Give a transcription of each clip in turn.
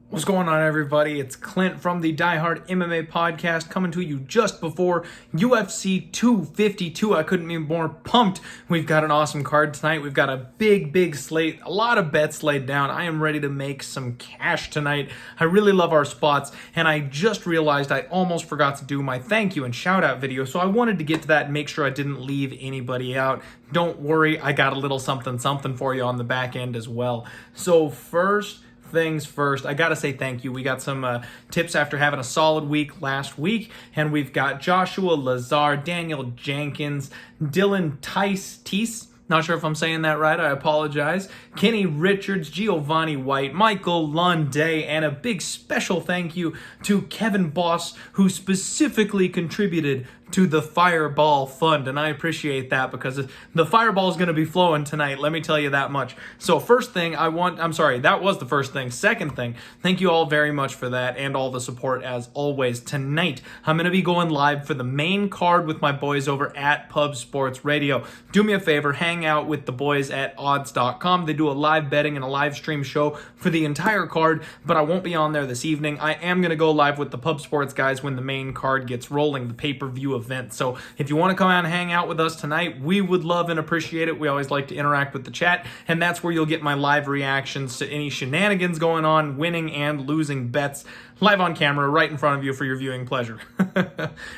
What's going on, everybody? It's Clint from the DieHardMMA podcast coming to you just before UFC 252. I couldn't be more pumped. We've got an awesome card tonight. We've got a big slate, a lot of bets laid down. I am ready to make some cash tonight. I really love our spots, and I just realized I almost forgot to do my thank you and shout out video, so I wanted to get to that and make sure I didn't leave anybody out. Don't worry, I got a little something for you on the back end as well. So first things first, I gotta say thank you. We got some tips after having a solid week last week, and we've got Joshua Lazar, Daniel Jenkins, Dylan Teese, not sure if I'm saying that right, I apologize, Kenny Richards, Giovanni White, Michael Lunday, and a big special thank you to Kevin Boss, who specifically contributed to the Fireball Fund, and I appreciate that because the Fireball is going to be flowing tonight, let me tell you that much. So first thing that was the first thing. Second thing, thank you all very much for that and all the support as always. Tonight, I'm going to be going live for the main card with my boys over at Pub Sports Radio. Do me a favor, hang out with the boys at odds.com. They do a live betting and a live stream show for the entire card, but I won't be on there this evening. I am going to go live with the Pub Sports guys when the main card gets rolling, the pay-per-view event. So if you want to come out and hang out with us tonight, we would love and appreciate it. We always like to interact with the chat, and that's where you'll get my live reactions to any shenanigans going on, winning and losing bets, live on camera right in front of you for your viewing pleasure.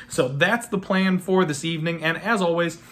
So that's the plan for this evening, and as always,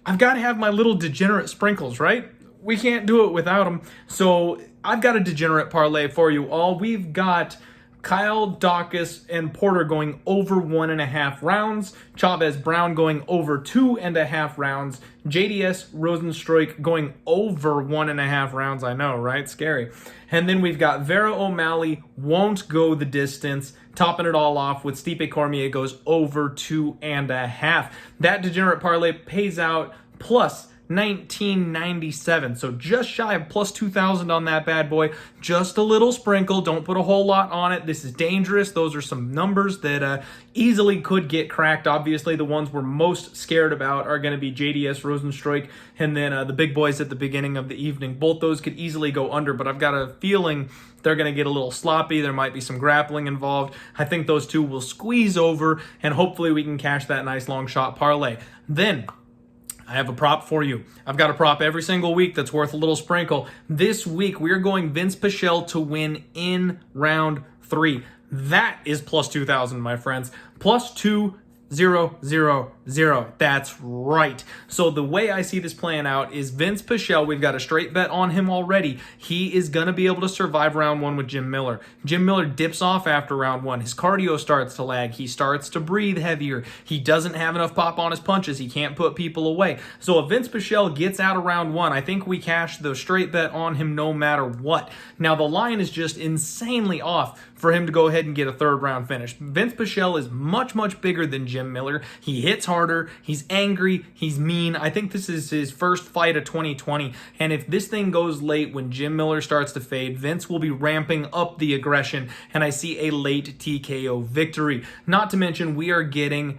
I've got to have my little degenerate sprinkles, right? We can't do it without them. So I've got a degenerate parlay for you all. We've got Kyle, Daukus, and Porter going over 1.5 rounds. Chavez, Brown going over 2.5 rounds. JDS, Rozenstruik going over 1.5 rounds. I know, right? Scary. And then we've got Vera, OMalley won't go the distance. Topping it all off with Stipe Cormier goes over 2.5. That degenerate parlay pays out plus 1997, so just shy of plus 2,000 on that bad boy. Just a little sprinkle, don't put a whole lot on it. This is dangerous. Those are some numbers that easily could get cracked. Obviously, the ones we're most scared about are going to be JDS, Rozenstruik, and then the big boys at the beginning of the evening. Both those could easily go under, but I've got a feeling they're going to get a little sloppy. There might be some grappling involved. I think those two will squeeze over, and hopefully we can cash that nice long shot parlay. Then I have a prop for you. I've got a prop every single week that's worth a little sprinkle. This week, we're going Vince Pichel to win in round 3. That is plus 2,000, my friends. Plus 2,000. That's right. So the way I see this playing out is Vince Pichel, we've got a straight bet on him already. He is going to be able to survive round 1 with Jim Miller. Jim Miller dips off after round 1. His cardio starts to lag. He starts to breathe heavier. He doesn't have enough pop on his punches. He can't put people away. So if Vince Pichel gets out of round 1, I think we cash the straight bet on him no matter what. Now the line is just insanely off for him to go ahead and get a 3rd round finish. Vince Pichel is much bigger than Jim Miller. He hits harder. He's angry. He's mean. I think this is his first fight of 2020. And if this thing goes late when Jim Miller starts to fade, Vince will be ramping up the aggression, and I see a late TKO victory. Not to mention, we are getting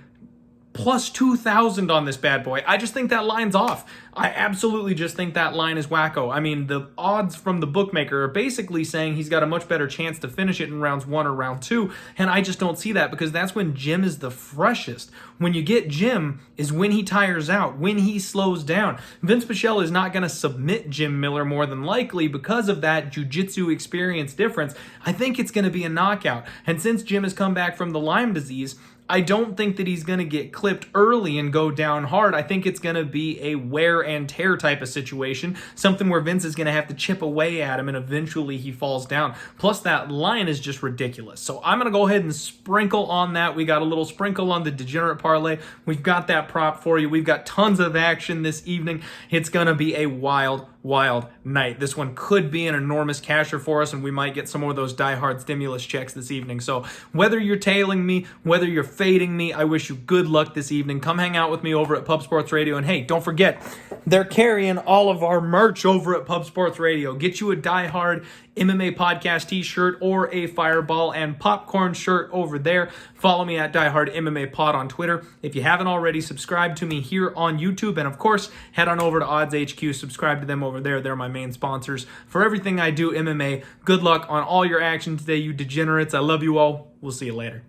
plus 2,000 on this bad boy. I just think that line's off. I absolutely just think that line is wacko. I mean, the odds from the bookmaker are basically saying he's got a much better chance to finish it in rounds 1 or round 2, and I just don't see that because that's when Jim is the freshest. When you get Jim is when he tires out, when he slows down. Vince Pichel is not going to submit Jim Miller more than likely because of that jiu-jitsu experience difference. I think it's going to be a knockout, and since Jim has come back from the Lyme disease, I don't think that he's going to get clipped early and go down hard. I think it's going to be a wear and tear type of situation, something where Vince is going to have to chip away at him and eventually he falls down. Plus, that line is just ridiculous. So I'm going to go ahead and sprinkle on that. We got a little sprinkle on the degenerate parlay. We've got that prop for you. We've got tons of action this evening. It's going to be a wild night. This one could be an enormous casher for us, and we might get some more of those die-hard stimulus checks this evening. So whether you're tailing me, whether you're fading me, I wish you good luck this evening. Come hang out with me over at Pub Sports Radio. And hey, don't forget, they're carrying all of our merch over at Pub Sports Radio. Get you a Die Hard MMA podcast t-shirt or a Fireball and Popcorn shirt over there. Follow me at DieHardMMA Pod on Twitter. If you haven't already, subscribe to me here on YouTube. And of course, head on over to Odds HQ. Subscribe to them over there. They're my main sponsors for everything I do MMA. Good luck on all your action today, you degenerates. I love you all. We'll see you later.